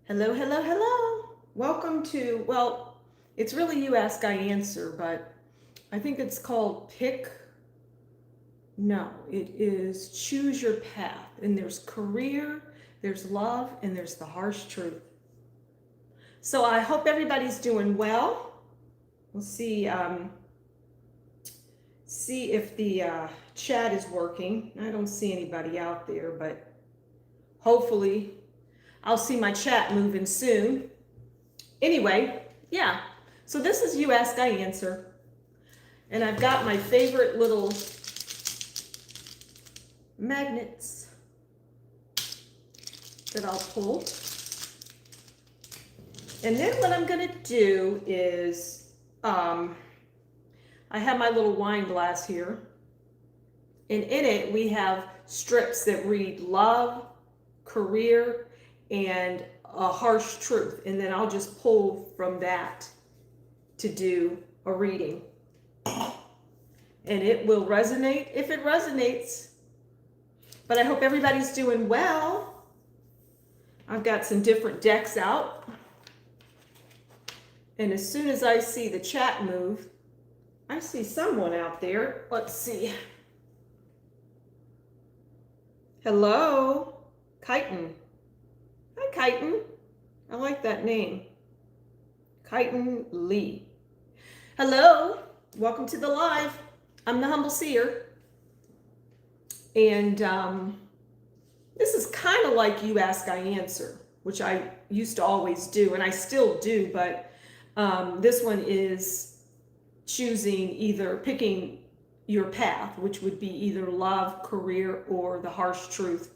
Hello, hello, hello. Welcome to, well, it's really You Ask, I Answer, but I think it's called Pick. No, it is Choose Your Path. And there's career, there's love, and there's the harsh truth. So I hope everybody's doing well. We'll see if the chat is working. I don't see anybody out there, but hopefully I'll see my chat moving soon. Anyway, yeah. So this is You Ask, I Answer. And I've got my favorite little magnets that I'll pull. And then what I'm going to do is, I have my little wine glass here. And in it, we have strips that read love, career, and a harsh truth. And then I'll just pull from that to do a reading. And it will resonate if it resonates. But I hope everybody's doing well. I've got some different decks out. And as soon as I see the chat move, I see someone out there. Let's see. Hello, Chitin. Hi, Chitin. I like that name. Chitin Lee. Hello, welcome to the live. I'm the Humble Seer. And this is kind of like You Ask, I Answer, which I used to always do, and I still do, but this one is picking your path, which would be either love, career, or the harsh truth.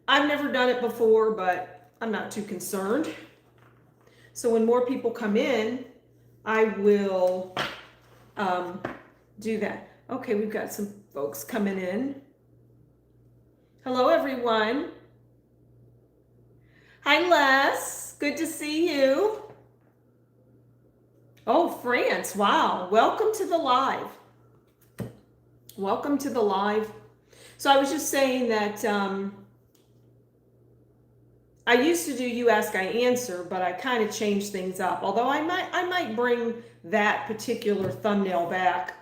I've never done it before, but I'm not too concerned. So when more people come in, I will do that. Okay, we've got some folks coming in. Hello, everyone. Hi, Les. Good to see you. Oh, France. Wow. Welcome to the live. Welcome to the live. So I was just saying that I used to do You Ask, I Answer, but I kind of changed things up. Although I might bring that particular thumbnail back.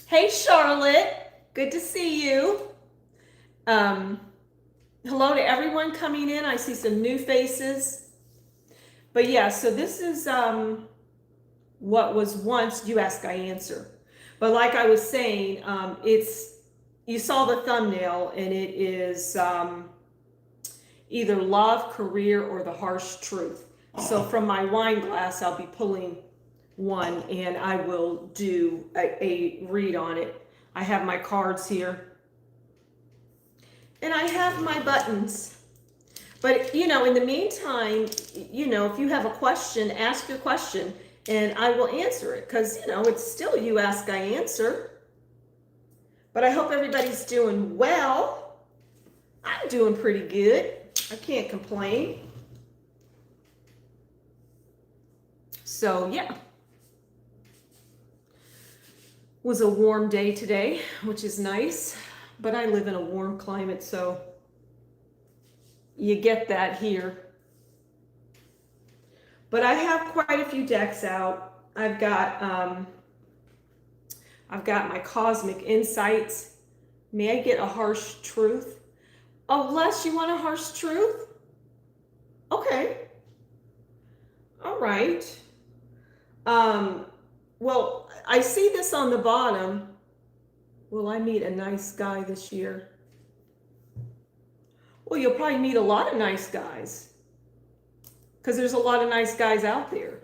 Hey, Charlotte. Good to see you. Hello to everyone coming in. I see some new faces. But yeah, so this is what was once You Ask, I Answer. But like I was saying, you saw the thumbnail, and it is either love, career, or the harsh truth. So from my wine glass, I'll be pulling one, and I will do a read on it. I have my cards here. And I have my buttons. But, in the meantime, if you have a question, ask your question, and I will answer it. Because, it's still You Ask, I Answer. But I hope everybody's doing well. I'm doing pretty good. I can't complain. So, yeah. It was a warm day today, which is nice. But I live in a warm climate, so you get that here. But I have quite a few decks out. I've got my Cosmic Insights. May I get a harsh truth? Oh, Les, you want a harsh truth? Okay. All right. Well, I see this on the bottom. Will I meet a nice guy this year? Well, you'll probably meet a lot of nice guys, because there's a lot of nice guys out there.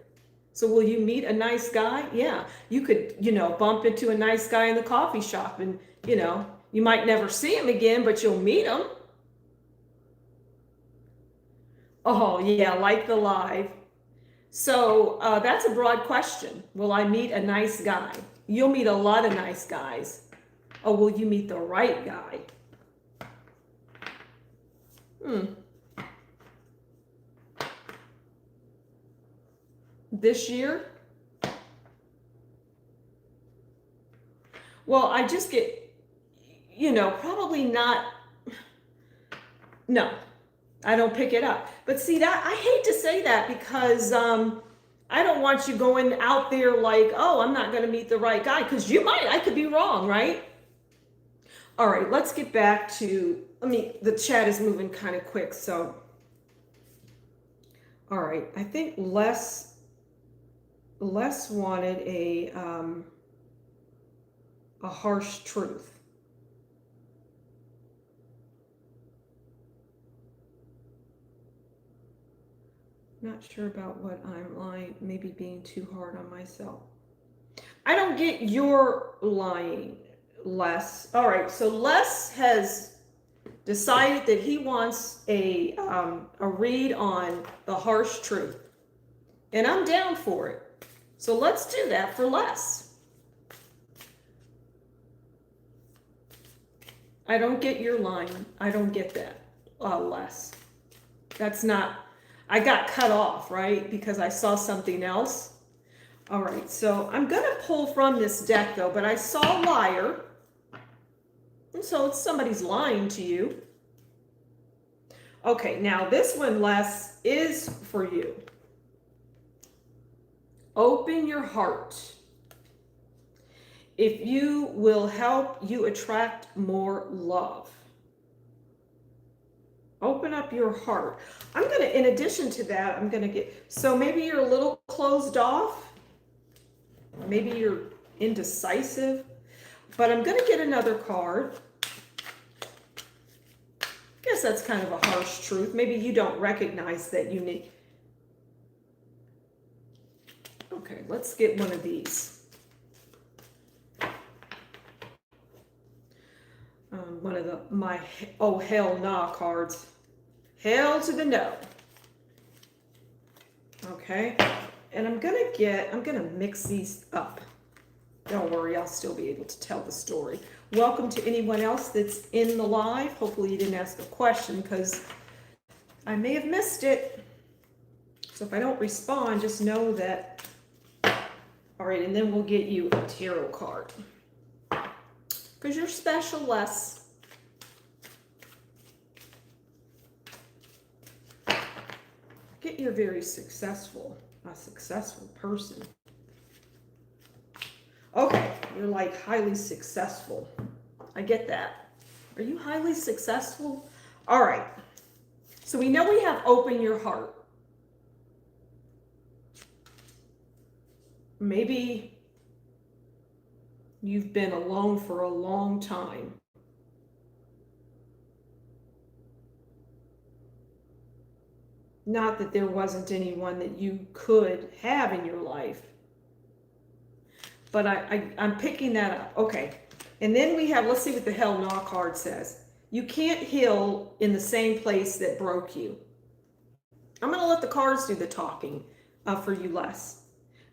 So will you meet a nice guy? Yeah. You could, bump into a nice guy in the coffee shop, and, you might never see him again, but you'll meet him. Oh, yeah, like the live. So that's a broad question. Will I meet a nice guy? You'll meet a lot of nice guys. Oh, will you meet the right guy? This year? Well, I just get, probably not. No. I don't pick it up. But see that I hate to say that because I don't want you going out there like, oh, I'm not going to meet the right guy, because you might. I could be wrong, right? All right, let's get back to, the chat is moving kind of quick, so. All right, I think Les wanted a harsh truth. Not sure about what I'm lying, maybe being too hard on myself. I don't get your lying, Les. All right, so Les has decided that he wants a read on the harsh truth, and I'm down for it. So let's do that for Les. I don't get your line. I don't get that, Les. That's not. I got cut off, right? Because I saw something else. All right, so I'm going to pull from this deck, though, but I saw liar. And so it's somebody's lying to you. Okay, now this one, Les, is for you. Open your heart. If you will help you attract more love. Open up your heart. I'm going to, in addition to that, I'm going to get, so maybe you're a little closed off. Maybe you're indecisive. But I'm going to get another card. I guess that's kind of a harsh truth. Maybe you don't recognize that you need. Okay, let's get one of these. One of my oh hell nah cards. Hell to the no. Okay, and I'm gonna mix these up. Don't worry, I'll still be able to tell the story. Welcome to anyone else that's in the live. Hopefully you didn't ask a question because I may have missed it. So if I don't respond, just know that. All right, and then we'll get you a tarot card. Because you're special, Les. You're very successful, a successful person. Okay, you're like highly successful. I get that. Are you highly successful? All right. So we know we have open your heart. Maybe you've been alone for a long time. Not that there wasn't anyone that you could have in your life. But I'm picking that up. Okay. And then we have, let's see what the Hell Nah card says. You can't heal in the same place that broke you. I'm going to let the cards do the talking for you, Les.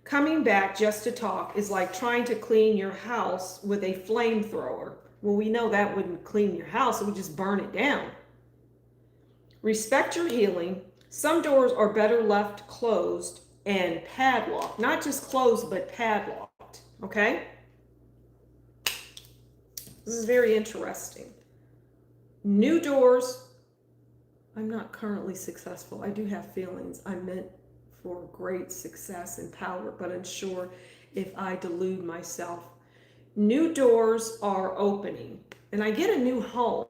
Coming back just to talk is like trying to clean your house with a flamethrower. Well, we know that wouldn't clean your house. It would just burn it down. Respect your healing. Some doors are better left closed and padlocked. Not just closed, but padlocked. Okay? This is very interesting. New doors. I'm not currently successful. I do have feelings. I'm meant for great success and power, but unsure if I delude myself. New doors are opening. And I get a new home.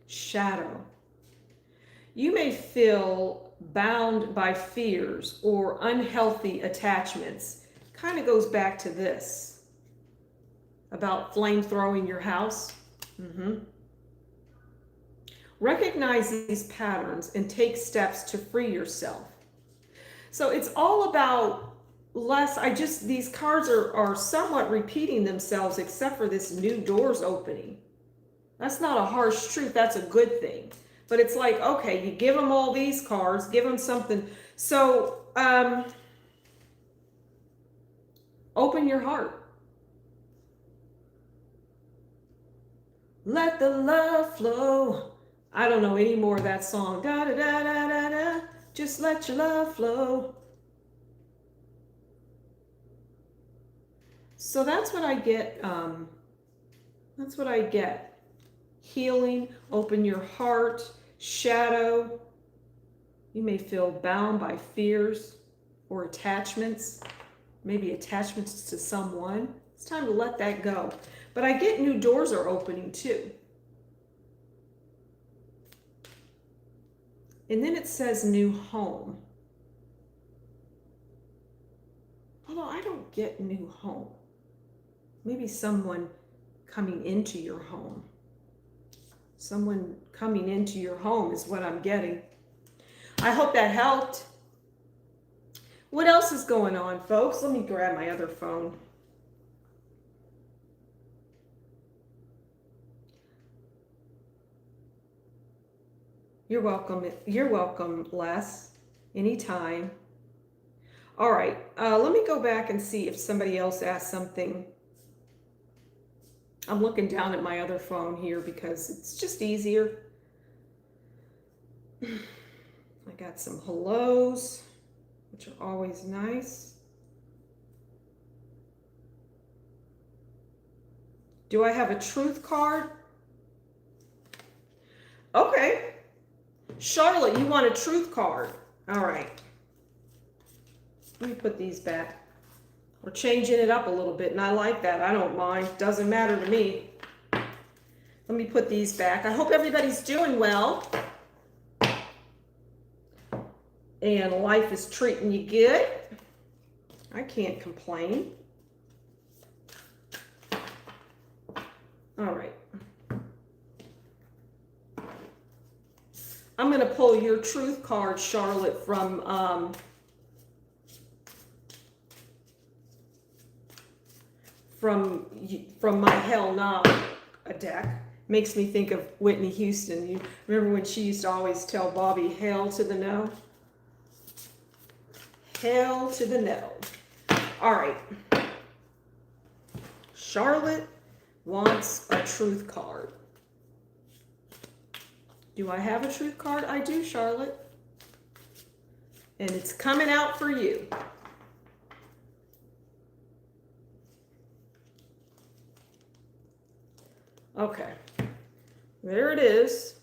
Shadow. You may feel bound by fears or unhealthy attachments. Kind of goes back to this about flamethrowing your house. Recognize these patterns and take steps to free yourself. So it's all about less. These cards are somewhat repeating themselves except for this new doors opening. That's not a harsh truth. That's a good thing. But it's like, okay, you give them all these cards, give them something. So, open your heart. Let the love flow. I don't know any more of that song. Da da da da da da. Just let your love flow. So that's what I get. That's what I get healing, open your heart, shadow. You may feel bound by fears or attachments, maybe attachments to someone. It's time to let that go. But I get new doors are opening too. And then it says new home. Although I don't get new home. Maybe someone coming into your home. Someone coming into your home is what I'm getting. I hope that helped. What else is going on, folks? Let me grab my other phone. You're welcome. You're welcome, Les. Anytime. All right. Let me go back and see if somebody else asked something. I'm looking down at my other phone here because it's just easier. I got some hellos, which are always nice. Do I have a truth card? Okay. Charlotte, you want a truth card. All right. Let me put these back. We're changing it up a little bit, and I like that. I don't mind. Doesn't matter to me. Let me put these back. I hope everybody's doing well. And life is treating you good. I can't complain. All right. I'm going to pull your truth card, Charlotte, from my Hell Nah deck. Makes me think of Whitney Houston. You remember when she used to always tell Bobby, hell to the no? Hell to the no. All right. Charlotte wants a truth card. Do I have a truth card? I do, Charlotte. And it's coming out for you. Okay. There it is.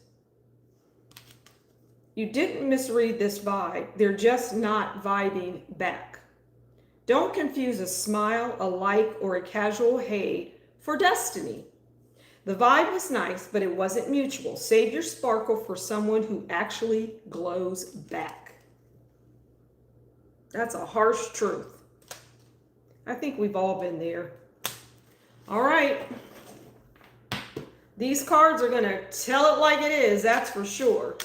You didn't misread this vibe. They're just not vibing back. Don't confuse a smile, a like, or a casual hey for destiny. The vibe was nice, but it wasn't mutual. Save your sparkle for someone who actually glows back. That's a harsh truth. I think we've all been there. All right. These cards are going to tell it like it is, that's for sure.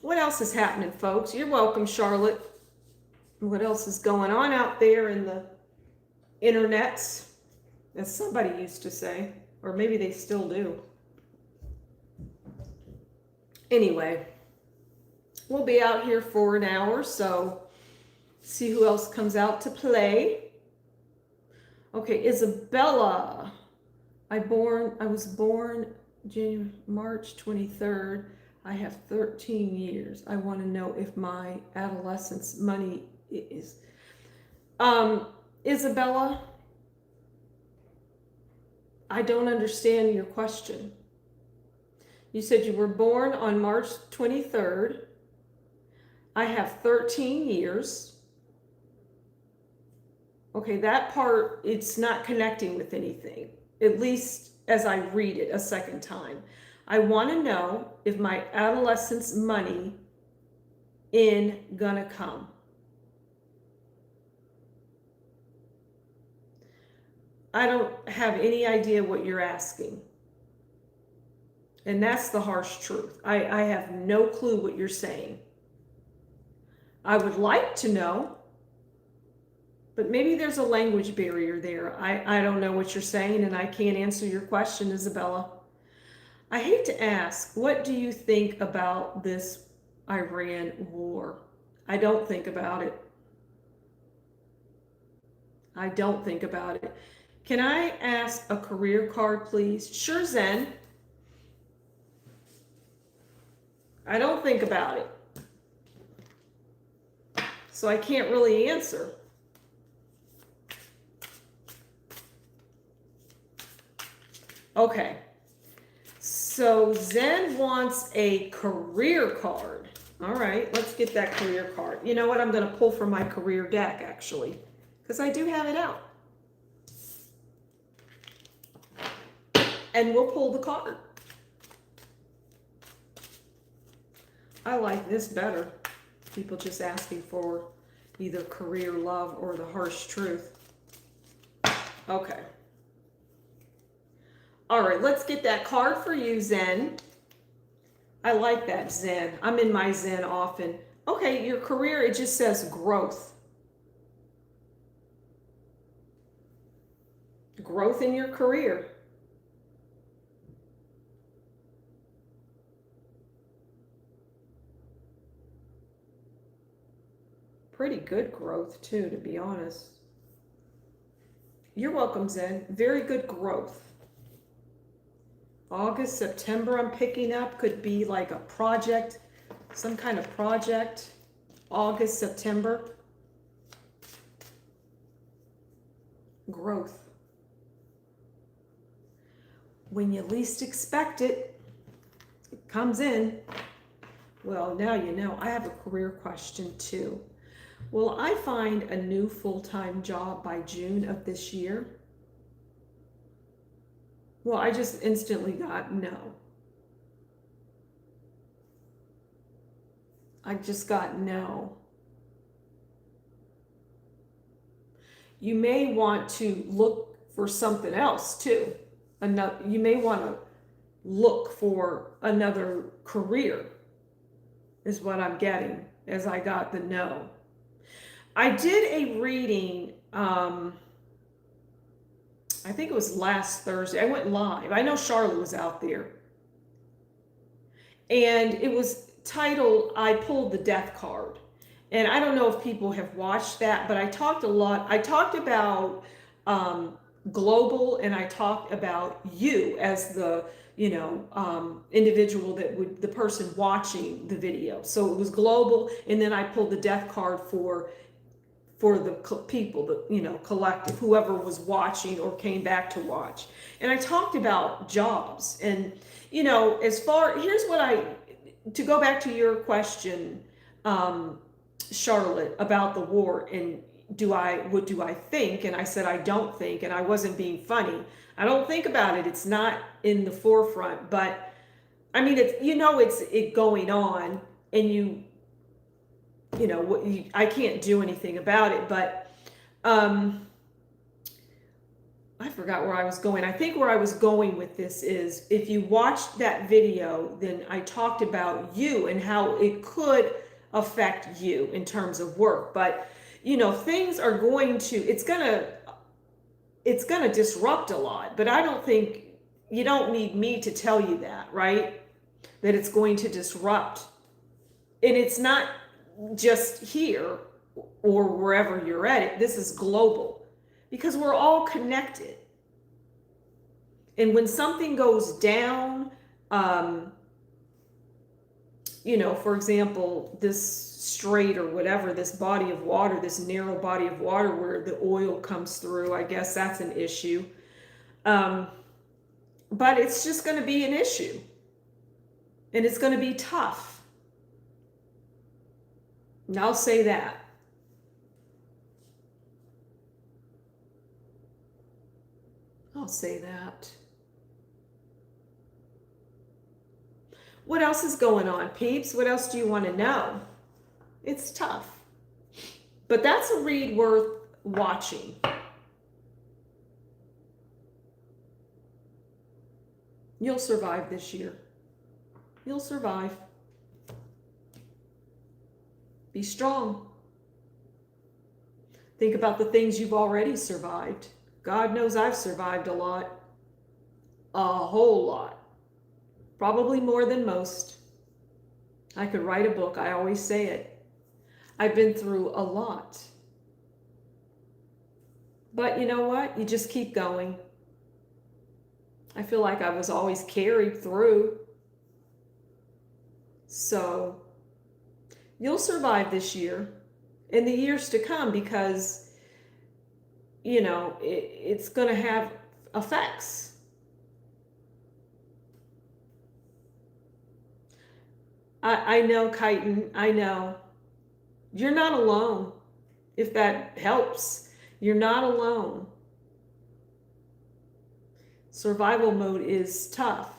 What else is happening, folks? You're welcome, Charlotte. What else is going on out there in the internets, as somebody used to say, or maybe they still do. Anyway, we'll be out here for an hour, so see who else comes out to play. Okay, Isabella. I was born March 23rd. I have 13 years. I want to know if my adolescence money is. Isabella, I don't understand your question. You said you were born on March 23rd. I have 13 years. Okay, that part, it's not connecting with anything, at least as I read it a second time. I want to know if my adolescence money gonna come. I don't have any idea what you're asking. And that's the harsh truth. I have no clue what you're saying. I would like to know, but maybe there's a language barrier there. I don't know what you're saying, and I can't answer your question, Isabella. I hate to ask, what do you think about this Iran war? I don't think about it. I don't think about it. Can I ask a career card, please? Sure, Zen. I don't think about it. so I can't really answer. Okay, so Zen wants a career card. All right, let's get that career card. You know what? I'm going to pull from my career deck, actually, because I do have it out. And we'll pull the card. I like this better. People just asking for either career, love, or the harsh truth. Okay. All right, let's get that card for you, Zen. I like that, Zen. I'm in my Zen often. Okay, your career, it just says growth. Growth in your career. Pretty good growth, too, to be honest. You're welcome, Zen. Very good growth. August, September, I'm picking up. Could be like a project, some kind of project. August, September. Growth. When you least expect it, it comes in. Well, now you know. I have a career question too. Will I find a new full-time job by June of this year? Well, I just instantly got no. I just got no. You may want to look for something else too. You may want to look for another career, is what I'm getting as I got the no. I did a reading, I think it was last Thursday. I went live. I know Charlotte was out there. And it was titled, I Pulled the Death Card. And I don't know if people have watched that, but I talked a lot. I talked about global, and I talked about you as the, individual that would, the person watching the video. So it was global, and then I pulled the death card for the people, the collective, whoever was watching or came back to watch. And I talked about jobs, and here's what to go back to your question, Charlotte, about the war, and what do I think? And I said I don't think, and I wasn't being funny. I don't think about it. It's not in the forefront, but I mean, it's going on, and I can't do anything about it, but I forgot where I was going. I think where I was going with this is, if you watched that video, then I talked about you and how it could affect you in terms of work. But things are going to, it's gonna disrupt a lot. But I don't think, you don't need me to tell you that, right? That it's going to disrupt. And it's not just here or wherever you're at it. This is global, because we're all connected. And when something goes down, for example, this strait or whatever, this body of water, this narrow body of water where the oil comes through, I guess that's an issue. But it's just going to be an issue, and it's going to be tough. And I'll say that. I'll say that. What else is going on, peeps? What else do you want to know? It's tough. But that's a read worth watching. You'll survive this year. You'll survive. Be strong. Think about the things you've already survived. God knows I've survived a lot. A whole lot. Probably more than most. I could write a book. I always say it. I've been through a lot. But you know what? You just keep going. I feel like I was always carried through. So you'll survive this year. in the years to come, because, you know, it's going to have effects. I know, Chitin, I know. You're not alone, if that helps. You're not alone. Survival mode is tough.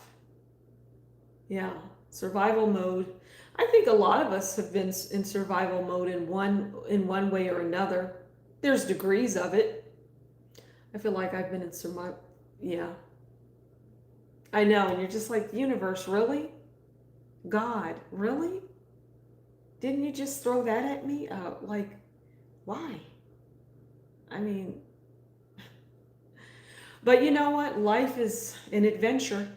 Yeah, survival mode. I think a lot of us have been in survival mode in one way or another. There's degrees of it. I feel like I've been in survival. Yeah. I know, and you're just like, universe, really? God, really? Didn't you just throw that at me? Like, why? I mean, but you know what? Life is an adventure.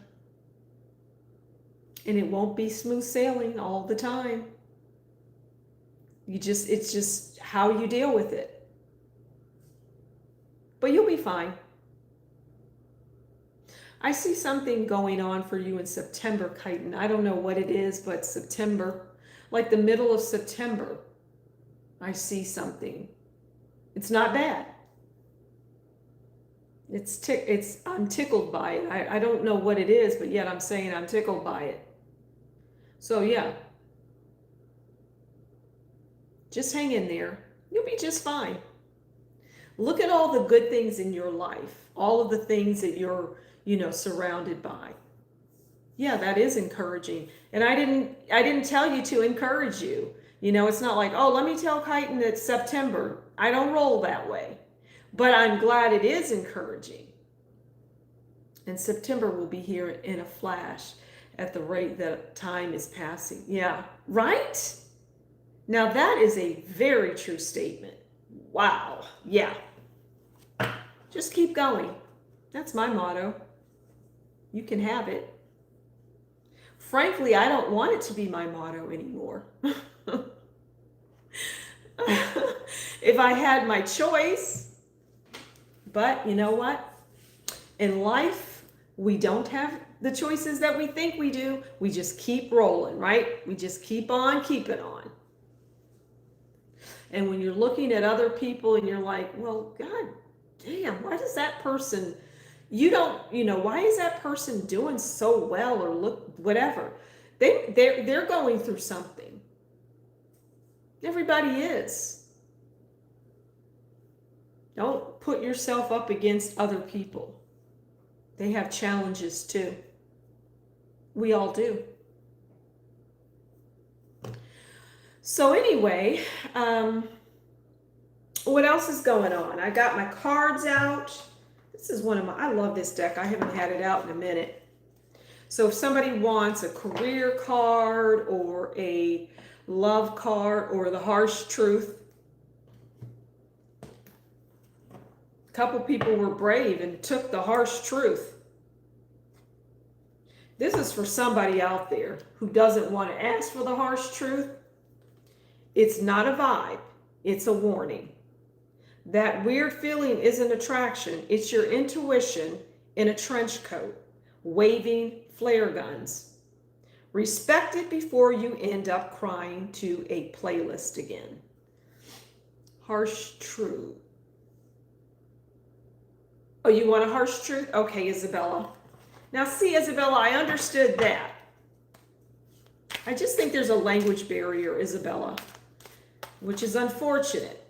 And it won't be smooth sailing all the time. It's just how you deal with it. But you'll be fine. I see something going on for you in September, Chitin. I don't know what it is, but September, like the middle of September, I see something. It's not bad. I'm tickled by it. I don't know what it is, but yet I'm saying I'm tickled by it. So yeah, just hang in there. You'll be just fine. Look at all the good things in your life, all of the things that you're, surrounded by. Yeah, that is encouraging. And I didn't tell you to encourage you. It's not like, oh, let me tell Chitin it's September. I don't roll that way. But I'm glad it is encouraging. And September will be here in a flash at the rate that time is passing. Yeah, right? Now that is a very true statement. Wow. Yeah. Just keep going. That's my motto. You can have it. Frankly, I don't want it to be my motto anymore. If I had my choice. But you know what? In life, we don't have the choices that we think we do. We just keep rolling, right? We just keep on keeping on. And when you're looking at other people and you're like, well, God damn, why does that person, why is that person doing so well, or look, whatever? They're going through something. Everybody is. Don't put yourself up against other people. They have challenges too. We all do. So anyway, what else is going on? I got my cards out. This is I love this deck. I haven't had it out in a minute. So if somebody wants a career card or a love card or the harsh truth, a couple people were brave and took the harsh truth. This is for somebody out there who doesn't want to ask for the harsh truth. It's not a vibe. It's a warning. That weird feeling isn't attraction. It's your intuition in a trench coat, waving flare guns. Respect it before you end up crying to a playlist again. Harsh truth. Oh, you want a harsh truth? Okay, Isabella. Now see, Isabella, I understood that. I just think there's a language barrier, Isabella, which is unfortunate.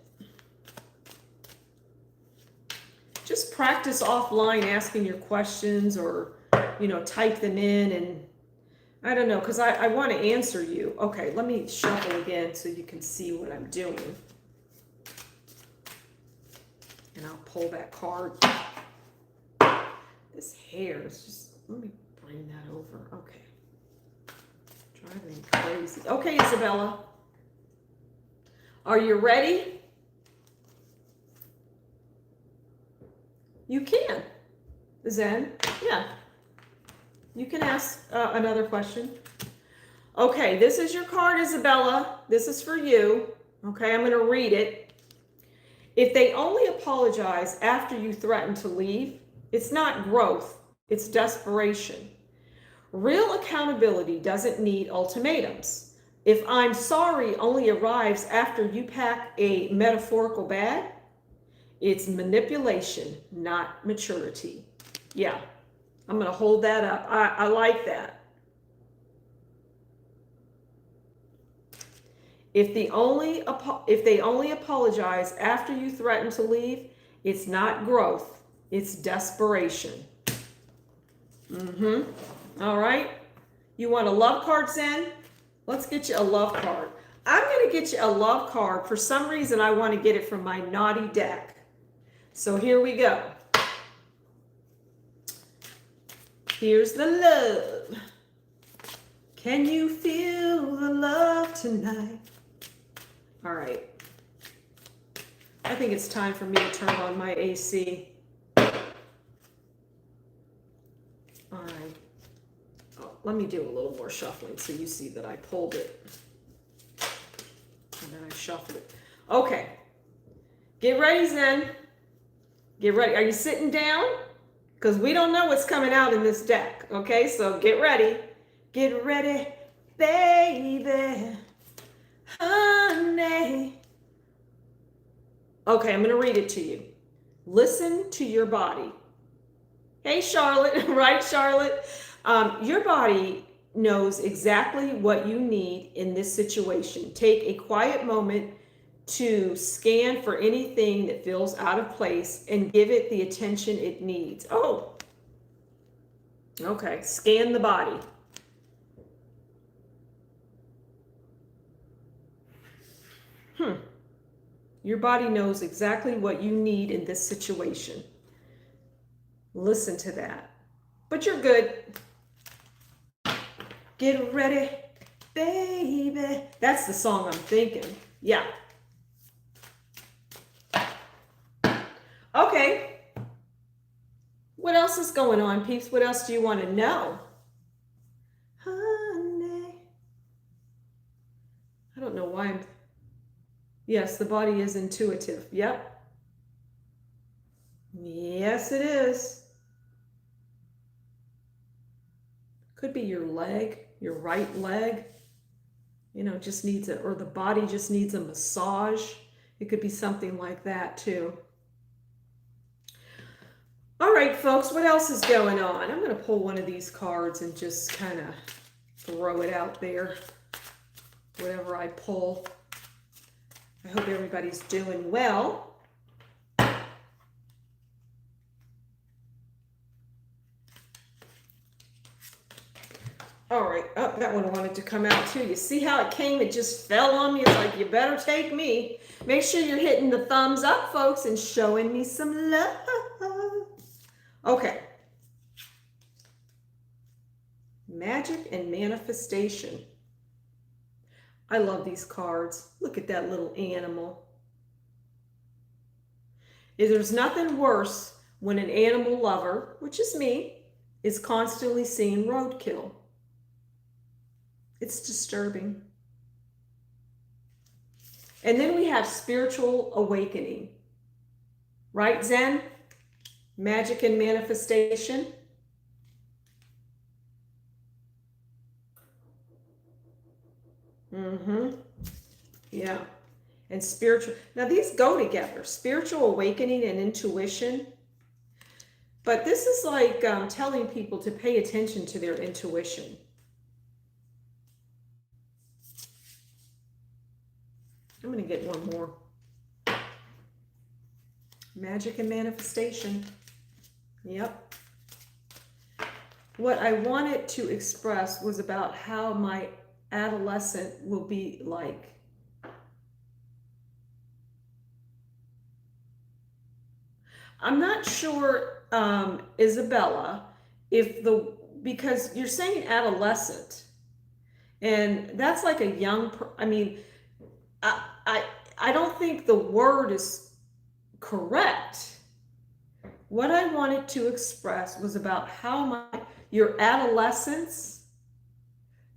Just practice offline asking your questions, or, type them in, and I don't know, because I want to answer you. Okay, let me shuffle again so you can see what I'm doing. And I'll pull that card. This hair is just, let me bring that over. Okay. Driving me crazy. Okay, Isabella. Are you ready? You can. Zen? Yeah. You can ask another question. Okay, this is your card, Isabella. This is for you. Okay, I'm going to read it. If they only apologize after you threaten to leave, it's not growth, it's desperation. Real accountability doesn't need ultimatums. If I'm sorry only arrives after you pack a metaphorical bag, it's manipulation, not maturity. Yeah, I'm going to hold that up. I like that. If they only apologize after you threaten to leave, it's not growth, it's desperation. All right. You want a love card, Zen? Let's get you a love card. I'm going to get you a love card. For some reason, I want to get it from my naughty deck. So here we go. Here's the love. Can you feel the love tonight? All right. I think it's time for me to turn on my AC. All right. Oh, let me do a little more shuffling so you see that I pulled it. And then I shuffled it. Okay. Get ready, Zen. Get ready. Are you sitting down? Because we don't know what's coming out in this deck. Okay, so get ready. Get ready, baby. Honey. Okay, I'm going to read it to you. Listen to your body. Hey, Charlotte. Right, Charlotte? Your body knows exactly what you need in this situation. Take a quiet moment to scan for anything that feels out of place and give it the attention it needs. Oh, okay. Scan the body. Your body knows exactly what you need in this situation. Listen to that. But you're good. Get ready, baby. That's the song I'm thinking. Yeah. Okay. What else is going on, peeps? What else do you want to know? Honey. I don't know why I'm... Yes, the body is intuitive. Yep. Yes, it is. Could be your leg, your right leg. You know, just needs it, or the body just needs a massage. It could be something like that too. All right, folks, what else is going on? I'm going to pull one of these cards and just kind of throw it out there. Whatever I pull. I hope everybody's doing well. All right. Oh, that one wanted to come out too. You see how it came? It just fell on me. It's like, you better take me. Make sure you're hitting the thumbs up, folks, and showing me some love. Okay. Magic and manifestation. I love these cards. Look at that little animal. There's nothing worse when an animal lover, which is me, is constantly seeing roadkill. It's disturbing. And then we have spiritual awakening. Right, Zen? Magic and manifestation. Yeah. And spiritual. Now these go together. Spiritual awakening and intuition. But this is like telling people to pay attention to their intuition. I'm going to get one more. Magic and manifestation. Yep. What I wanted to express was about how my adolescent will be like. I'm not sure, Isabella, because you're saying adolescent, and that's like a young, I don't think the word is correct. What I wanted to express was about how your adolescence,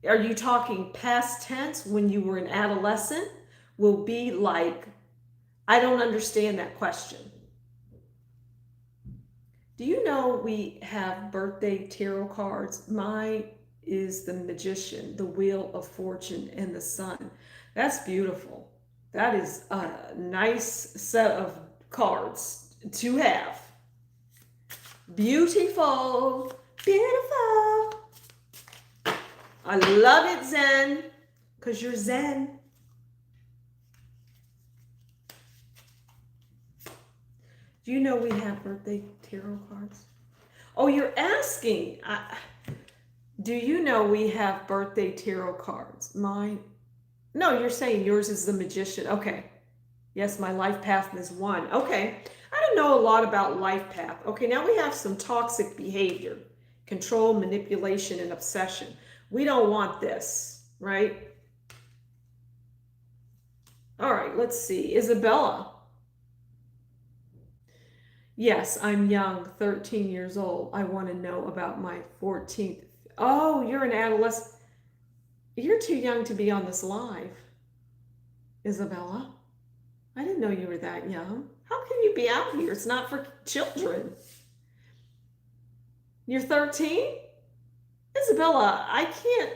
are you talking past tense when you were an adolescent, will be like? I don't understand that question. Do you know we have birthday tarot cards? is the Magician, the Wheel of Fortune, and the Sun. That's beautiful. That is a nice set of cards to have. Beautiful. Beautiful. I love it, Zen, because you're Zen. Do you know we have birthday tarot cards? Oh, you're asking. Do you know we have birthday tarot cards? Mine? No, you're saying yours is the Magician. Okay. Yes, my life path is 1. Okay. I don't know a lot about life path. Okay, now we have some toxic behavior, control, manipulation, and obsession. We don't want this, right? All right, let's see. Isabella. Yes, I'm young, 13 years old. I want to know about my 14th. Oh, you're an adolescent. You're too young to be on this live, Isabella. I didn't know you were that young. How can you be out here? It's not for children. You're 13? Isabella, I can't.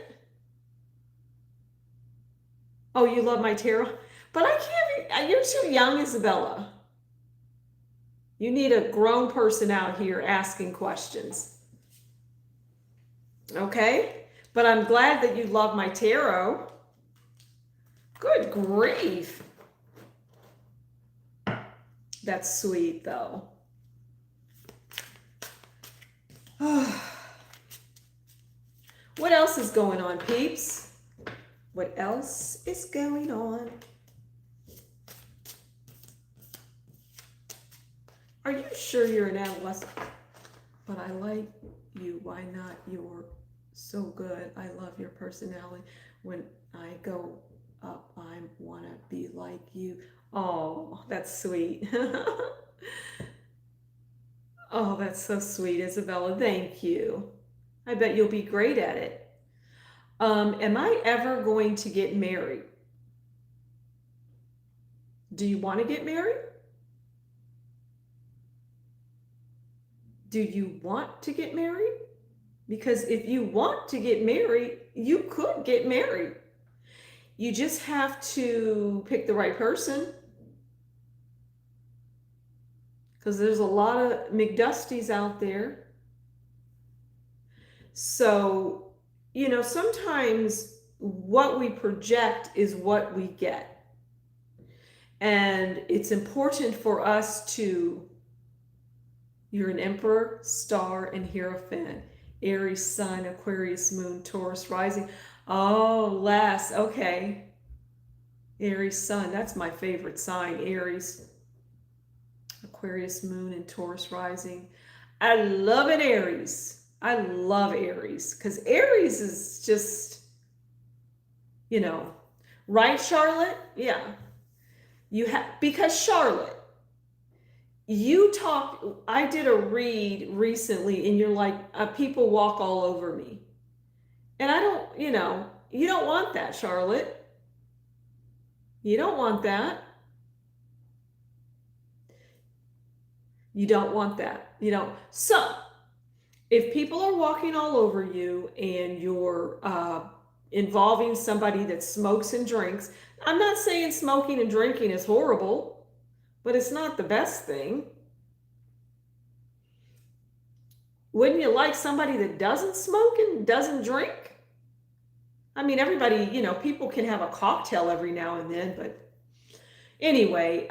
Oh, you love my tarot? But I can't be. You're too young, Isabella. You need a grown person out here asking questions. Okay? But I'm glad that you love my tarot. Good grief. That's sweet, though. What else is going on, peeps? What else is going on? Are you sure you're an adolescent? But I like you. Why not? You're so good. I love your personality. When I go up, I want to be like you. Oh, that's sweet. Oh, that's so sweet, Isabella. Thank you. I bet you'll be great at it. Am I ever going to get married? Do you want to get married? Do you want to get married? Because if you want to get married, you could get married. You just have to pick the right person. Because there's a lot of McDusties out there. So, you know, sometimes what we project is what we get. And it's important for us to, you're an Emperor, Star, and Hierophant. Aries, Sun, Aquarius, Moon, Taurus, Rising. Oh, Les, okay. Aries, Sun, that's my favorite sign, Aries. Aquarius, Moon, and Taurus, Rising. I love it, Aries. I love Aries, because Aries is just, you know, right, Charlotte? Yeah. You have, because Charlotte, you talk, I did a read recently and you're like, people walk all over me. And I don't, you know, you don't want that, Charlotte. You don't want that. You don't want that. You know, so if people are walking all over you and you're involving somebody that smokes and drinks, I'm not saying smoking and drinking is horrible, but it's not the best thing. Wouldn't you like somebody that doesn't smoke and doesn't drink? I mean, everybody, you know, people can have a cocktail every now and then, but anyway,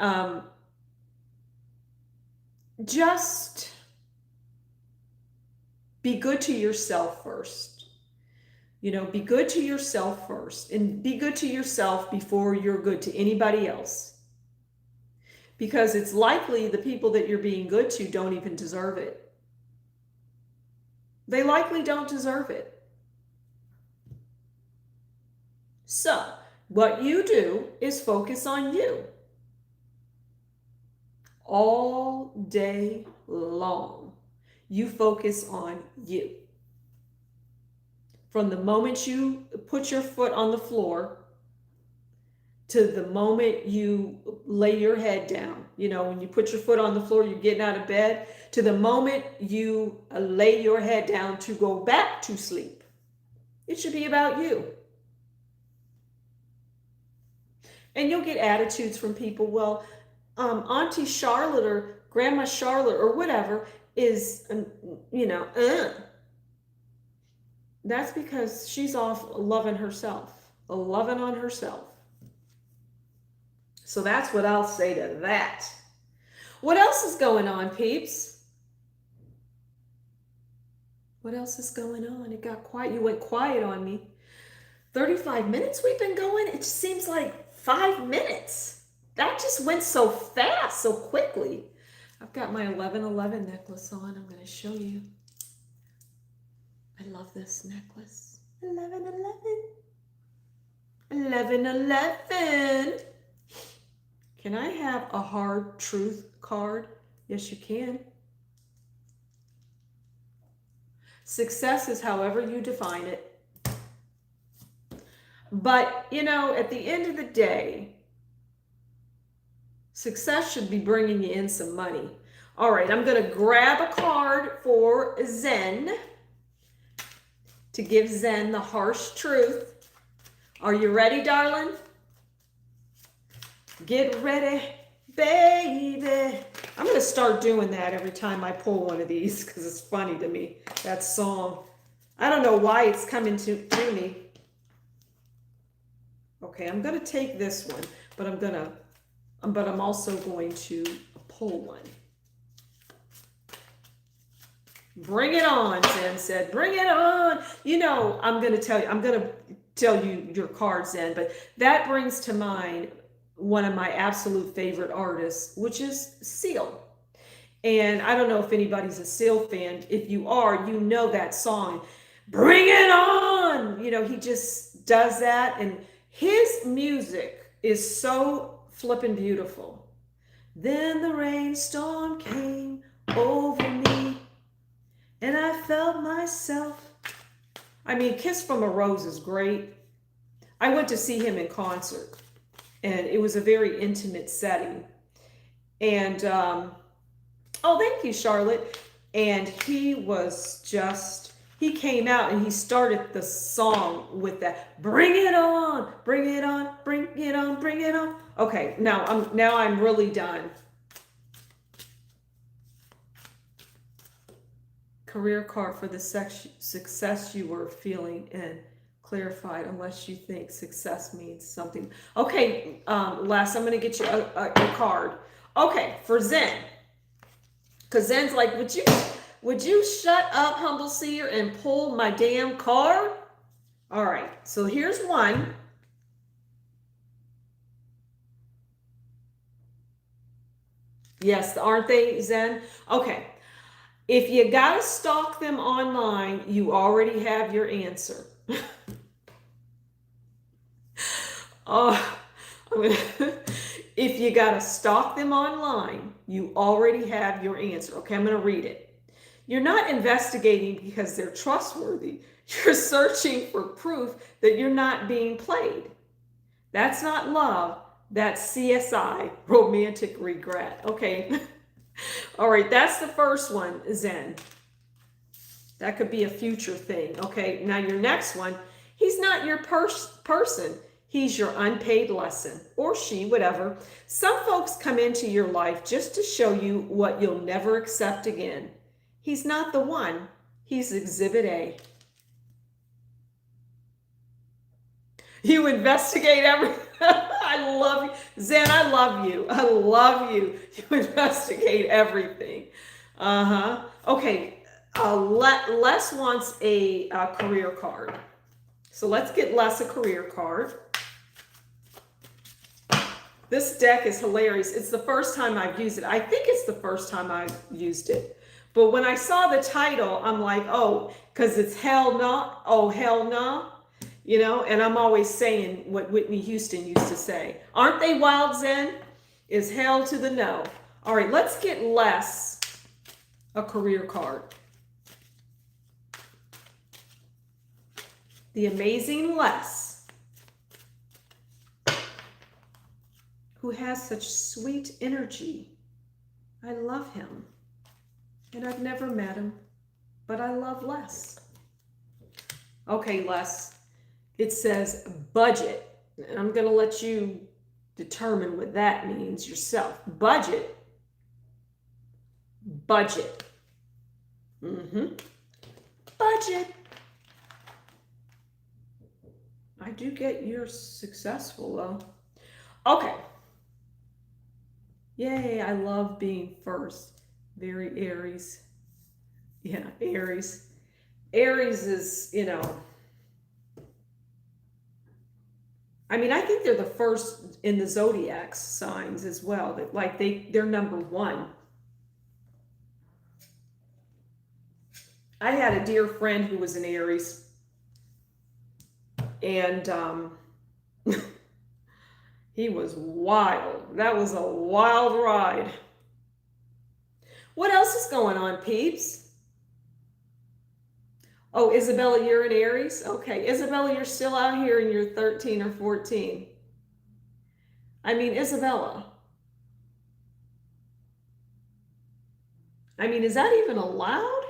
just be good to yourself first. You know, be good to yourself first, and be good to yourself before you're good to anybody else. Because it's likely the people that you're being good to don't even deserve it. They likely don't deserve it. So, what you do is focus on you. All day long, you focus on you. From the moment you put your foot on the floor to the moment you lay your head down, you know, when you put your foot on the floor, you're getting out of bed, to the moment you lay your head down to go back to sleep. It should be about you. And you'll get attitudes from people, well, Auntie Charlotte or Grandma Charlotte or whatever is, That's because she's off loving herself, loving on herself. So that's what I'll say to that. What else is going on, peeps? What else is going on? It got quiet. You went quiet on me. 35 minutes we've been going? It just seems like 5 minutes. That just went so fast, so quickly. I've got my 1111 necklace on. I'm going to show you. I love this necklace. 1111. 1111. Can I have a hard truth card? Yes, you can. Success is however you define it. But, at the end of the day, success should be bringing you in some money. All right, I'm going to grab a card for Zen to give Zen the harsh truth. Are you ready, darling? Get ready, baby. I'm going to start doing that every time I pull one of these because it's funny to me, that song. I don't know why it's coming to me. Okay, I'm going to take this one, but I'm also going to pull one. Bring it on, Zen said. Bring it on. I'm going to tell you your card, Zen, but that brings to mind one of my absolute favorite artists, which is Seal. And I don't know if anybody's a Seal fan. If you are, you know that song. Bring it on. He just does that. And his music is so flippin' beautiful. Then the rainstorm came over me, and I felt myself. Kiss from a Rose is great. I went to see him in concert, and it was a very intimate setting. And, thank you, Charlotte. And he came out and he started the song with that, bring it on, bring it on, bring it on, bring it on. Okay, now I'm really done. Career card for the success you were feeling and clarified, unless you think success means something. Okay, Les, I'm going to get you a card. Okay, for Zen. Because Zen's like, would you shut up, humble seer, and pull my damn card? All right, so here's one. Yes, aren't they, Zen? Okay. If you got to stalk them online, you already have your answer. If you got to stalk them online, you already have your answer. Okay, I'm going to read it. You're not investigating because they're trustworthy. You're searching for proof that you're not being played. That's not love. That's CSI, romantic regret. Okay. All right, that's the first one, Zen. That could be a future thing. Okay, now your next one, he's not your person. He's your unpaid lesson, or she, whatever. Some folks come into your life just to show you what you'll never accept again. He's not the one. He's Exhibit A. You investigate everything. I love you. Zen, I love you. I love you. You investigate everything. Okay, Les wants a career card. So let's get Les a career card. This deck is hilarious. It's the first time I've used it. I think it's the first time I've used it. But when I saw the title, I'm like, oh, because it's Hell No. Oh, Hell No. And I'm always saying what Whitney Houston used to say. Aren't they wild, Zen? Is hell to the no. All right, let's get Les a career card. The amazing Les, who has such sweet energy. I love him. And I've never met him, but I love Les. Okay, Les, it says budget. And I'm going to let you determine what that means yourself. Budget. Budget. Budget. I do get you're successful though. Okay. Yay, I love being first. Very Aries. Yeah, Aries. Aries is, I mean, I think they're the first in the zodiac signs as well. That like they're number one. I had a dear friend who was an Aries, and he was wild. That was a wild ride. What else is going on, peeps? Oh, Isabella, you're an Aries? Okay, Isabella, you're still out here and you're 13 or 14. I mean, Isabella. I mean, is that even allowed?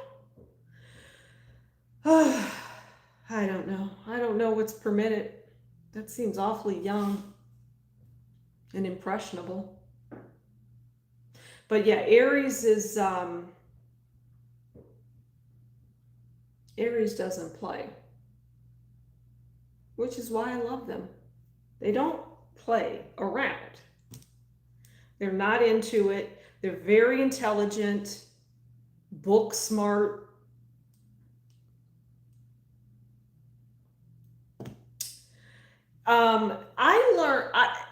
I don't know. I don't know what's permitted. That seems awfully young and impressionable. But yeah, Aries is, Aries doesn't play, which is why I love them. They don't play around. They're not into it. They're very intelligent, book smart.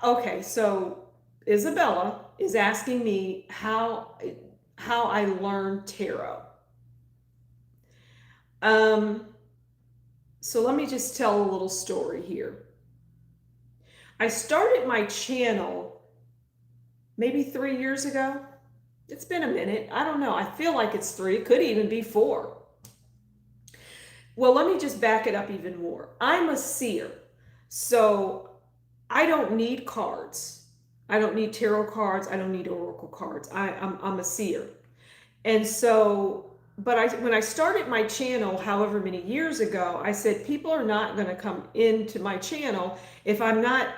Okay, so Isabella is asking me how I learned tarot. So let me just tell a little story here. I started my channel maybe 3 years ago. It's been a minute. I don't know. I feel like it's 3. It could even be 4. Well, let me just back it up even more. I'm a seer. So I don't need cards. I don't need tarot cards. I don't need oracle cards. I'm a seer. And so, but when I started my channel, however many years ago, I said, people are not going to come into my channel if I'm not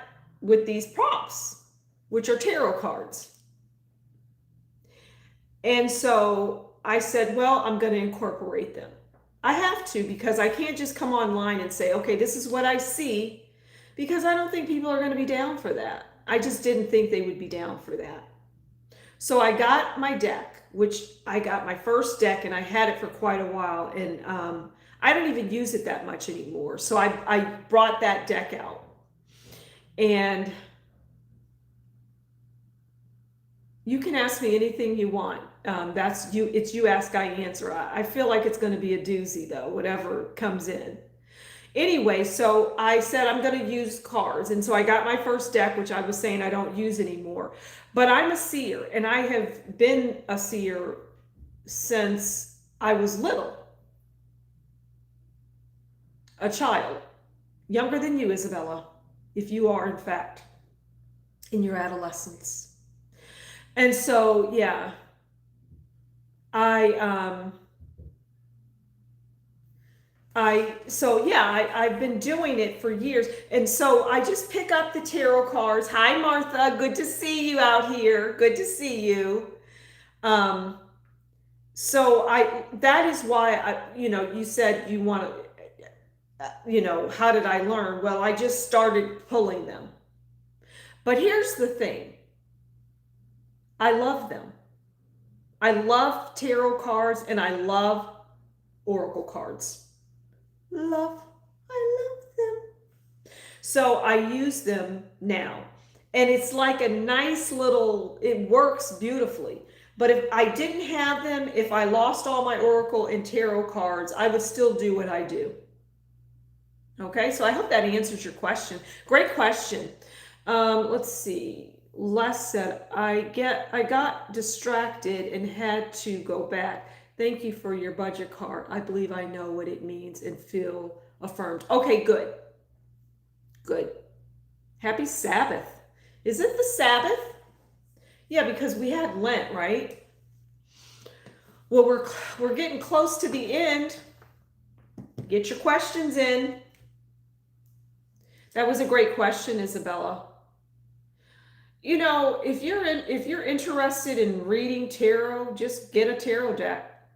with these props, which are tarot cards. And so I said, well, I'm going to incorporate them. I have to, because I can't just come online and say, okay, this is what I see, because I don't think people are going to be down for that. I just didn't think they would be down for that. So I got my deck, which I got my first deck, and I had it for quite a while, and I don't even use it that much anymore. So I brought that deck out, and you can ask me anything you want. That's you. It's you ask, I answer. I feel like it's going to be a doozy though, whatever comes in. Anyway, so I said I'm going to use cards. And so I got my first deck, which I was saying I don't use anymore. But I'm a seer, and I have been a seer since I was little. A child. Younger than you, Isabella, if you are, in fact, in your adolescence. And so, yeah, I've been doing it for years. And so I just pick up the tarot cards. Hi, Martha. Good to see you out here. Good to see you. So that is why you said you want to, how did I learn? Well, I just started pulling them. But here's the thing. I love them. I love tarot cards, and I love oracle cards. I love them. So I use them now. And it's like a nice little, it works beautifully. But if I didn't have them, if I lost all my oracle and tarot cards, I would still do what I do. Okay, so I hope that answers your question. Great question. Let's see. Les said, I got distracted and had to go back. Thank you for your budget card. I believe I know what it means and feel affirmed. Okay, good. Good. Happy Sabbath. Is it the Sabbath? Yeah, because we had Lent, right? Well, we're getting close to the end. Get your questions in. That was a great question, Isabella. You know, if you're interested in reading tarot, just get a tarot deck.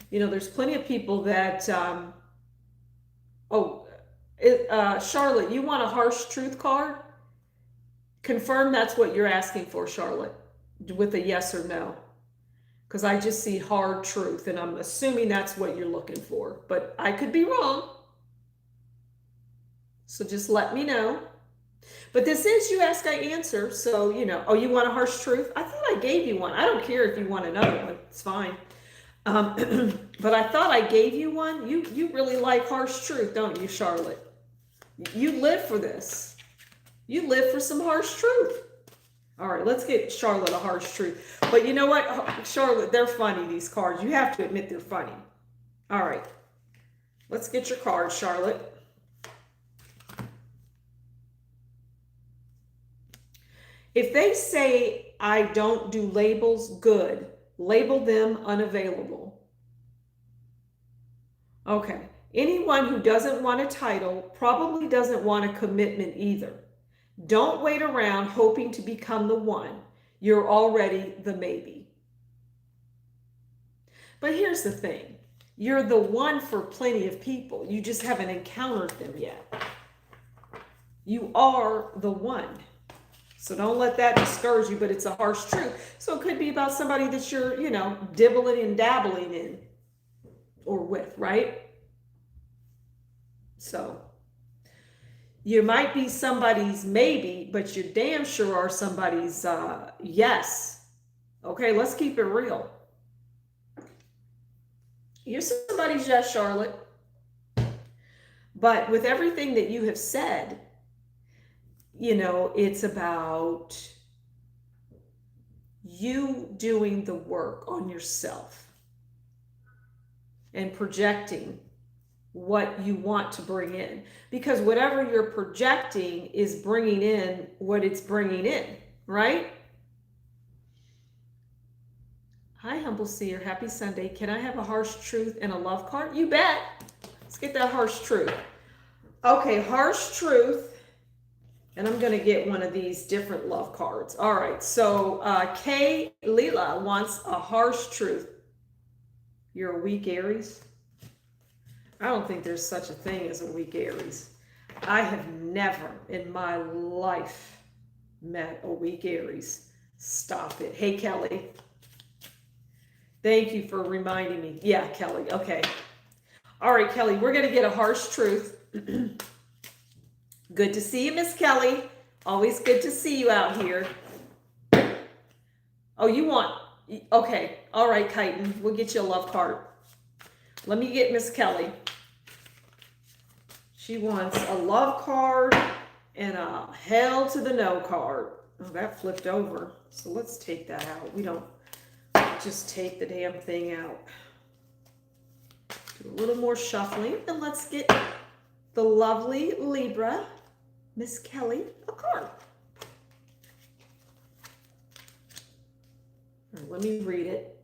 You know, there's plenty of people that Charlotte, you want a harsh truth card? Confirm that's what you're asking for, Charlotte, with a yes or no. Because I just see hard truth, and I'm assuming that's what you're looking for. But I could be wrong. So just let me know. But this is You Ask, I Answer. So, you know, oh, you want a harsh truth? I thought I gave you one. I don't care if you want another one. It's fine. But I thought I gave you one. You really like harsh truth, don't you, Charlotte? You live for this. You live for some harsh truth. All right, let's get Charlotte a harsh truth. But you know what, Charlotte, they're funny, these cards. You have to admit they're funny. All right, let's get your card, Charlotte. If they say, I don't do labels, good. Label them unavailable. Okay. Anyone who doesn't want a title probably doesn't want a commitment either. Don't wait around hoping to become the one. You're already the maybe. But here's the thing. You're the one for plenty of people. You just haven't encountered them yet. You are the one. So don't let that discourage you, but it's a harsh truth. So it could be about somebody that you're, you know, dibbling and dabbling in or with, right? So you might be somebody's maybe, but you damn sure are somebody's yes. Okay, let's keep it real. You're somebody's yes, Charlotte. But with everything that you have said, you know, it's about you doing the work on yourself and projecting what you want to bring in. Because whatever you're projecting is bringing in what it's bringing in, right? Hi, Humble Seer. Happy Sunday. Can I have a harsh truth and a love card? You bet. Let's get that harsh truth. Okay, harsh truth. And I'm going to get one of these different love cards. All right, so Kay Leela wants a harsh truth. You're a weak Aries? I don't think there's such a thing as a weak Aries. I have never in my life met a weak Aries. Stop it. Hey, Kelly. Thank you for reminding me. Yeah, Kelly. Okay. All right, Kelly, we're going to get a harsh truth. Good to see you, Miss Kelly. Always good to see you out here. Oh, you want... Okay. All right, Chitin. We'll get you a love card. Let me get Miss Kelly. She wants a love card and a hell to the no card. Oh, that flipped over. So let's take that out. We don't just take the damn thing out. Do a little more shuffling. And let's get the lovely Libra, Miss Kelly, a card. Right, let me read it.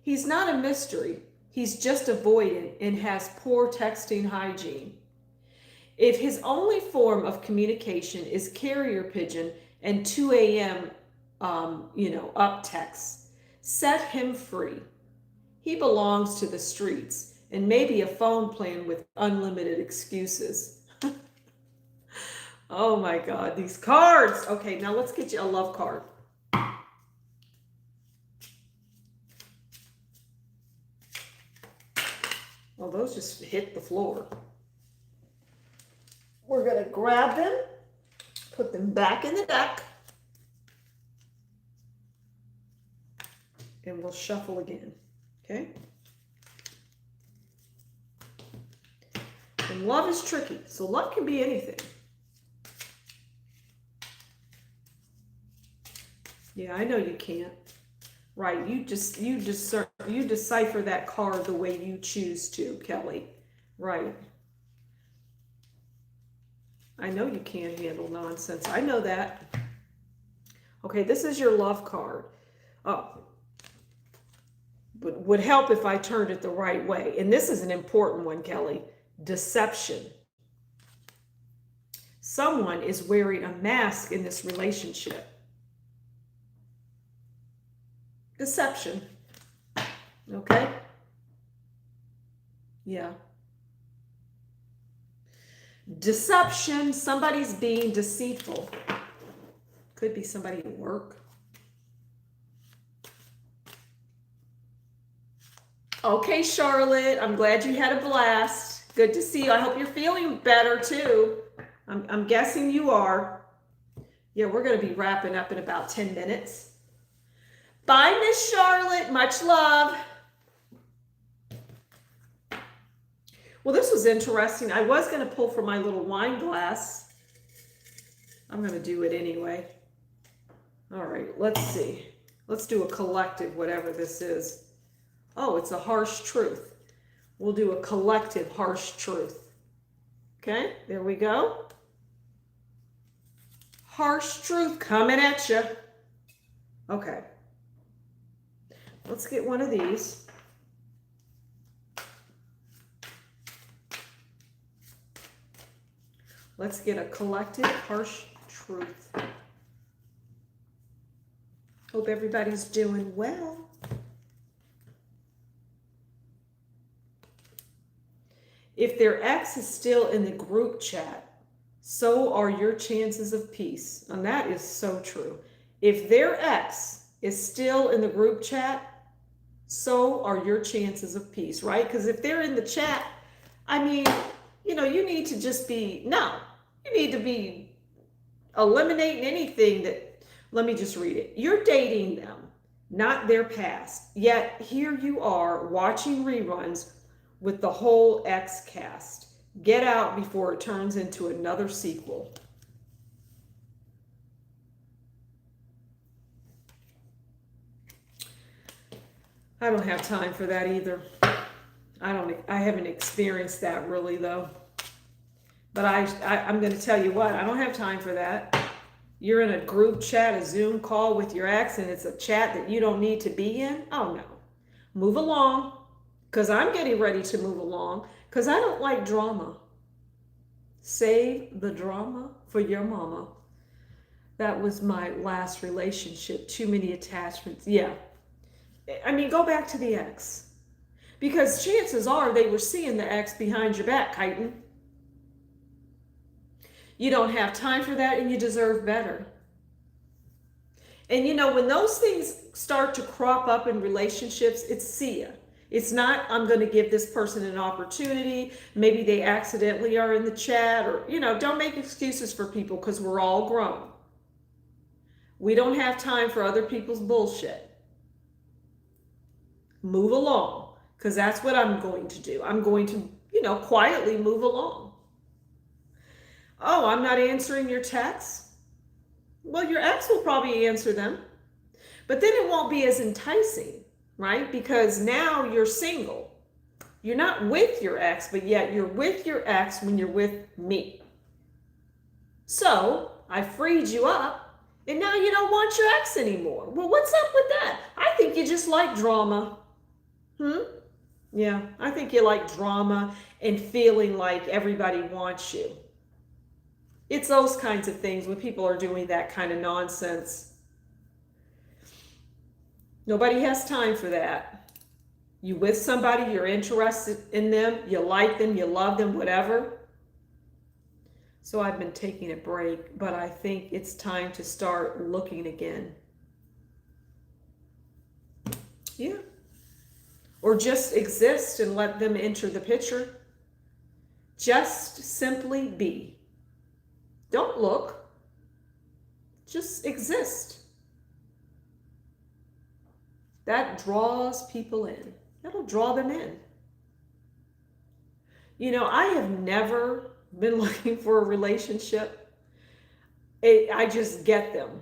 He's not a mystery. He's just avoidant and has poor texting hygiene. If his only form of communication is carrier pigeon and 2 a.m., up texts, set him free. He belongs to the streets and maybe a phone plan with unlimited excuses. Oh my God, these cards. Okay, now let's get you a love card. Well, those just hit the floor. We're going to grab them, put them back in the deck, and we'll shuffle again, okay? And love is tricky, so love can be anything. Yeah, I know you can't. Right, you decipher that card the way you choose to, Kelly. Right. I know you can't handle nonsense. I know that. Okay, this is your love card. Oh. but would help if I turned it the right way. And this is an important one, Kelly. Deception. Someone is wearing a mask in this relationship. Deception. Okay? Yeah. Deception. Somebody's being deceitful. Could be somebody at work. Okay, Charlotte, I'm glad you had a blast. Good to see you. I hope you're feeling better too. I'm guessing you are. Yeah, we're going to be wrapping up in about 10 minutes. Bye, Miss Charlotte. Much love. Well, this was interesting. I was going to pull from my little wine glass. I'm going to do it anyway. All right, let's see. Let's do a collective, whatever this is. Oh, it's a harsh truth. We'll do a collective harsh truth. Okay, there we go. Harsh truth coming at you. Okay. Let's get one of these. Let's get a collective harsh truth. Hope everybody's doing well. If their ex is still in the group chat, so are your chances of peace. And that is so true. If their ex is still in the group chat, so are your chances of peace, right? Because if they're in the chat, I mean, you know, you need to just be, no, you need to be eliminating anything that, let me just read it. You're dating them, not their past. Yet here you are watching reruns with the whole ex cast. Get out before it turns into another sequel. I don't have time for that either. I haven't experienced that really though. But I'm going to tell you what, I don't have time for that. You're in a group chat, a Zoom call with your ex, and it's a chat that you don't need to be in. Oh no. Move along. Because I'm getting ready to move along. Because I don't like drama. Save the drama for your mama. That was my last relationship. Too many attachments. Yeah. I mean, go back to the ex. Because chances are they were seeing the ex behind your back, Kyton. You don't have time for that and you deserve better. And you know, when those things start to crop up in relationships, it's see ya. It's not, I'm going to give this person an opportunity. Maybe they accidentally are in the chat or, you know, don't make excuses for people because we're all grown. We don't have time for other people's bullshit. Move along because that's what I'm going to do. I'm going to, you know, quietly move along. Oh, I'm not answering your texts. Well, your ex will probably answer them, but then it won't be as enticing. Right? Because now you're single. You're not with your ex, but yet you're with your ex when you're with me. So I freed you up and now you don't want your ex anymore. Well, what's up with that? I think you just like drama. Yeah, I think you like drama and feeling like everybody wants you. It's those kinds of things when people are doing that kind of nonsense. Nobody has time for that. You with somebody, you're interested in them, you like them, you love them, whatever. So I've been taking a break, but I think it's time to start looking again. Yeah. Or just exist and let them enter the picture. Just simply be. Don't look. Just exist. That draws people in. That'll draw them in. You know, I have never been looking for a relationship. I just get them.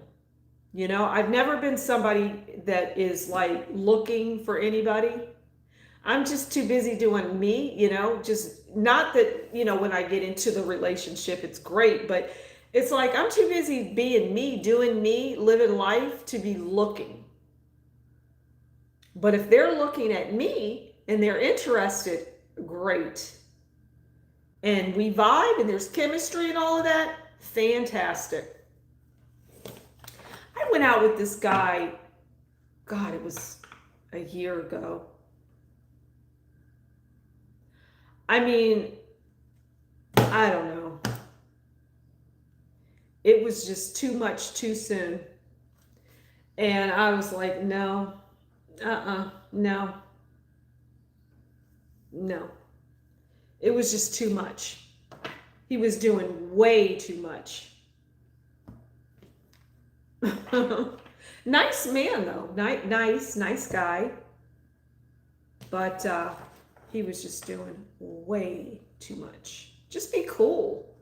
You know, I've never been somebody that is like looking for anybody. I'm just too busy doing me, you know, just not that, you know, when I get into the relationship, it's great, but it's like I'm too busy being me, doing me, living life to be looking. But if they're looking at me and they're interested, great. And we vibe and there's chemistry and all of that, fantastic. I went out with this guy, God, it was a year ago. I mean, I don't know. It was just too much too soon. And I was like, no, no, no. It was just too much. He was doing way too much. Nice man though, nice guy. But he was just doing way too much. Just be cool.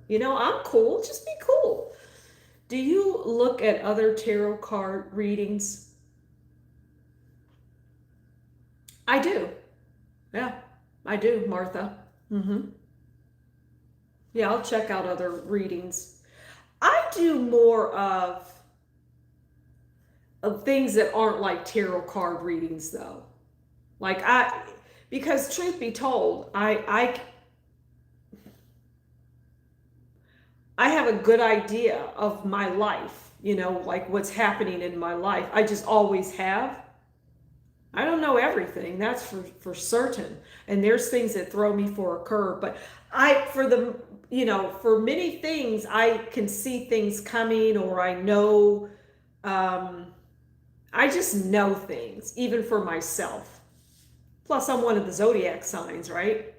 You know, I'm cool. Just be cool. Do you look at other tarot card readings? I do. Yeah, I do, Martha. Yeah, I'll check out other readings. I do more of things that aren't like tarot card readings though. Like because truth be told, I have a good idea of my life, you know, like what's happening in my life. I just always have. I don't know everything, that's for certain. And there's things that throw me for a curve. But for many things, I can see things coming, or I know, I just know things, even for myself. Plus, I'm one of the zodiac signs, right?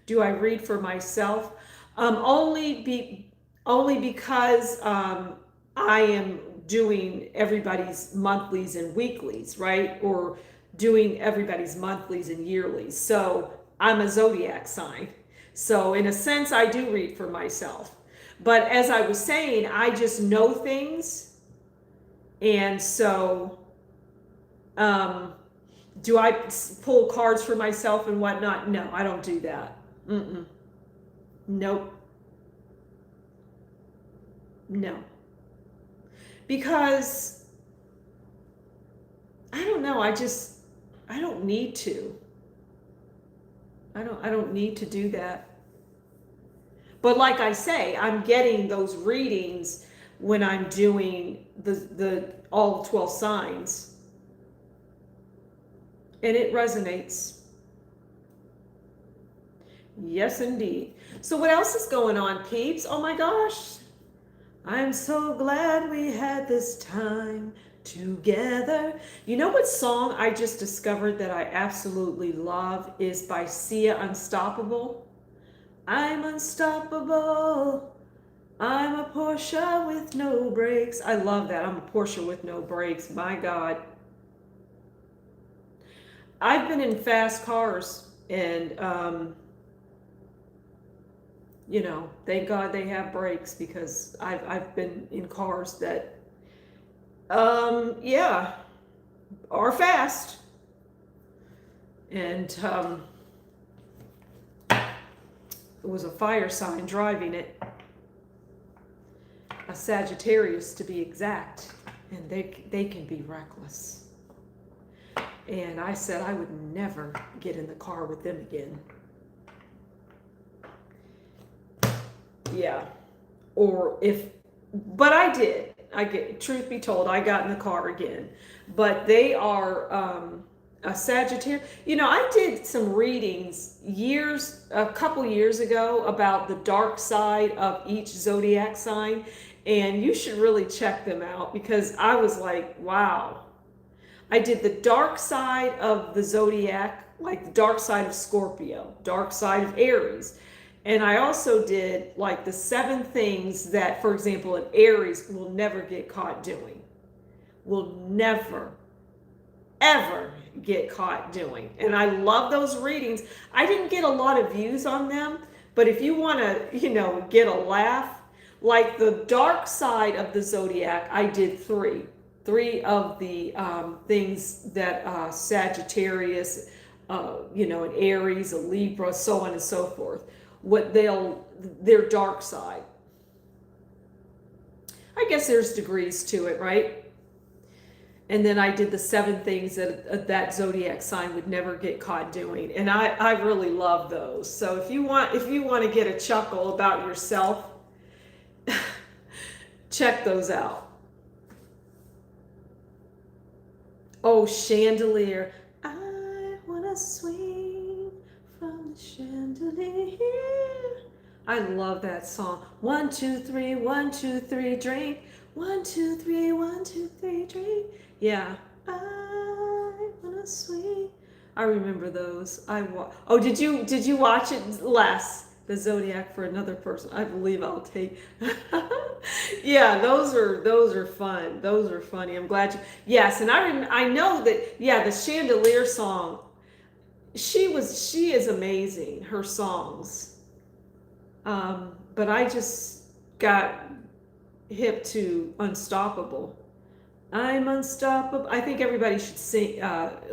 Do I read for myself? Only because I am doing everybody's monthlies and weeklies, right? Or doing everybody's monthlies and yearlies. So I'm a zodiac sign. So in a sense, I do read for myself. But as I was saying, I just know things. And so, do I pull cards for myself and whatnot? No, I don't do that. Nope. No. Because, I don't know, I don't need to. I don't need to do that. But like I say, I'm getting those readings when I'm doing the all 12 signs. And it resonates. Yes, indeed. So what else is going on, peeps? Oh my gosh. I'm so glad we had this time together. You know what song I just discovered that I absolutely love is by Sia Unstoppable. I'm unstoppable. I'm a Porsche with no brakes. I love that. I'm a Porsche with no brakes. My God. I've been in fast cars and, thank God they have brakes, because I've been in cars that, are fast. And it was a fire sign driving it, a Sagittarius to be exact, and they can be reckless. And I said I would never get in the car with them again. Yeah. But I did. Truth be told, I got in the car again. But they are a Sagittarius. You know, I did some readings a couple years ago about the dark side of each zodiac sign. And you should really check them out, because I was like, wow. I did the dark side of the zodiac, like the dark side of Scorpio, dark side of Aries. And I also did like the 7 things that, for example, an Aries will never get caught doing. Will never, ever get caught doing. And I love those readings. I didn't get a lot of views on them, but if you want to, get a laugh, like the dark side of the zodiac, I did 3. 3 of the things that Sagittarius, an Aries, a Libra, so on and so forth, their dark side. I I guess there's degrees to it, right? And then I did the 7 things that that zodiac sign would never get caught doing. And I really love those. So if you want to get a chuckle about yourself, check those out. Oh, chandelier. I wanna swing from the chandelier. I love that song. 1, 2, 3, 1, 2, 3, drink. 1, 2, 3, 1, 2, 3, drink. Yeah. I wanna swing. I remember those. Oh, did you watch it, Les? The Zodiac for Another Person. I believe I'll take. Yeah, those are fun. Those are funny. I'm glad you. Yes, and I know that. Yeah, the chandelier song. She is amazing. Her songs. But I just got hip to Unstoppable. I'm unstoppable. I think everybody should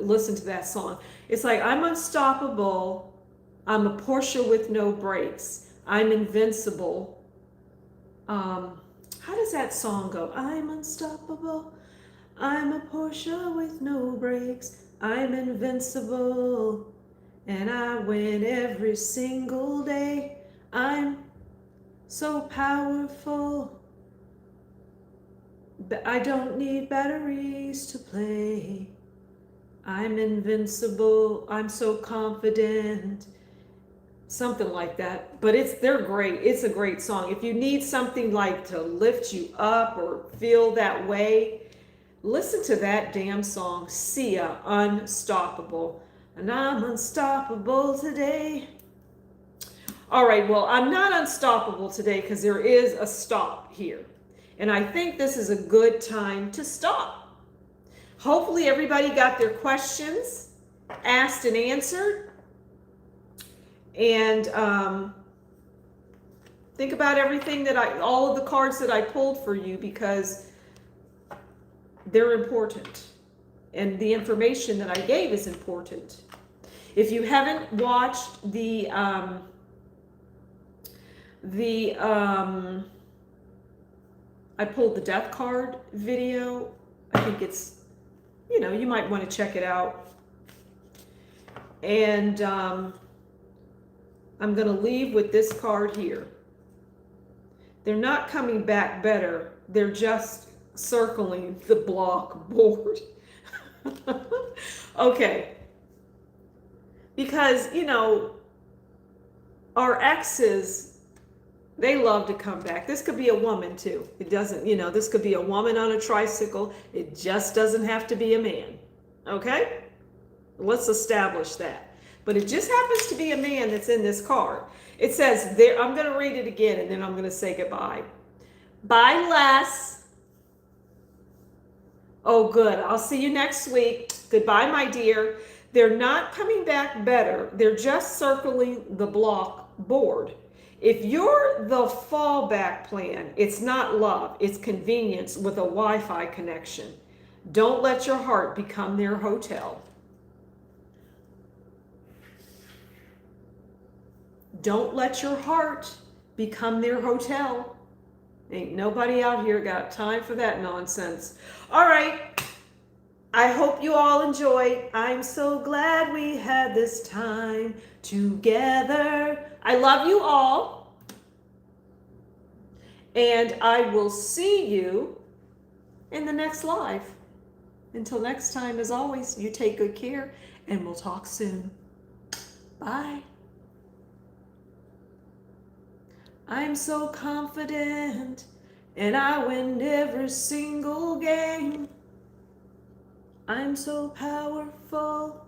listen to that song. It's like, I'm unstoppable. I'm a Porsche with no brakes. I'm invincible. How does that song go? I'm unstoppable. I'm a Porsche with no brakes. I'm invincible. And I win every single day. I'm so powerful. I don't need batteries to play. I'm invincible. I'm so confident. Something like that. But they're great. It's a great song. If you need something like to lift you up or feel that way, listen to that damn song, Sia, Unstoppable. And I'm unstoppable today. All right, well, I'm not unstoppable today because there is a stop here. And I think this is a good time to stop. Hopefully everybody got their questions asked and answered. And think about everything all of the cards that I pulled for you, because they're important. And the information that I gave is important. If you haven't watched I pulled the death card video. I think it's, you might want to check it out. And I'm going to leave with this card here. They're not coming back better. They're just circling the block board. Okay. Because, our exes, they love to come back. This could be a woman too. It doesn't, this could be a woman on a tricycle. It just doesn't have to be a man. Okay? Let's establish that. But it just happens to be a man that's in this card. It says there, I'm going to read it again and then I'm going to say goodbye. Bye, Les. Oh, good. I'll see you next week. Goodbye, my dear. They're not coming back better. They're just circling the block board. If you're the fallback plan, it's not love, it's convenience with a Wi-Fi connection. Don't let your heart become their hotel. Don't let your heart become their hotel. Ain't nobody out here got time for that nonsense. All right. I hope you all enjoyed. I'm so glad we had this time together. I love you all. And I will see you in the next live. Until next time, as always, you take good care and we'll talk soon. Bye. I'm so confident and I win every single game. I'm so powerful.